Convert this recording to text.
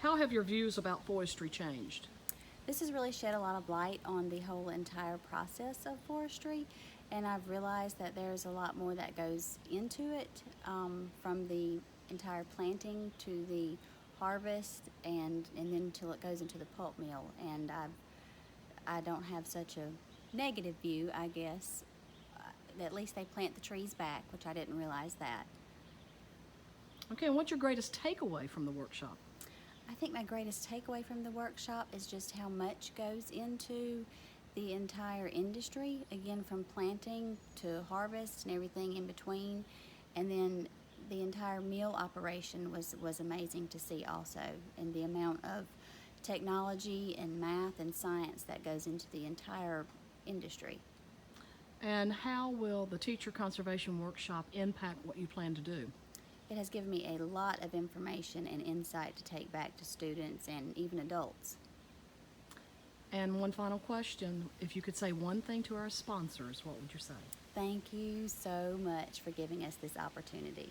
How have your views about forestry changed? This has really shed a lot of light on the whole entire process of forestry, and I've realized that there's a lot more that goes into it, from the entire planting to the harvest, and then till it goes into the pulp mill. And I don't have such a negative view, I guess. At least they plant the trees back, which I didn't realize that. Okay, and what's your greatest takeaway from the workshop? I think my greatest takeaway from the workshop is just how much goes into the entire industry, again, from planting to harvest and everything in between. And then the entire meal operation was amazing to see also, and the amount of technology and math and science that goes into the entire industry. And how will the teacher conservation workshop impact what you plan to do? It has given me a lot of information and insight to take back to students and even adults. And one final question, if you could say one thing to our sponsors, what would you say? Thank you so much for giving us this opportunity.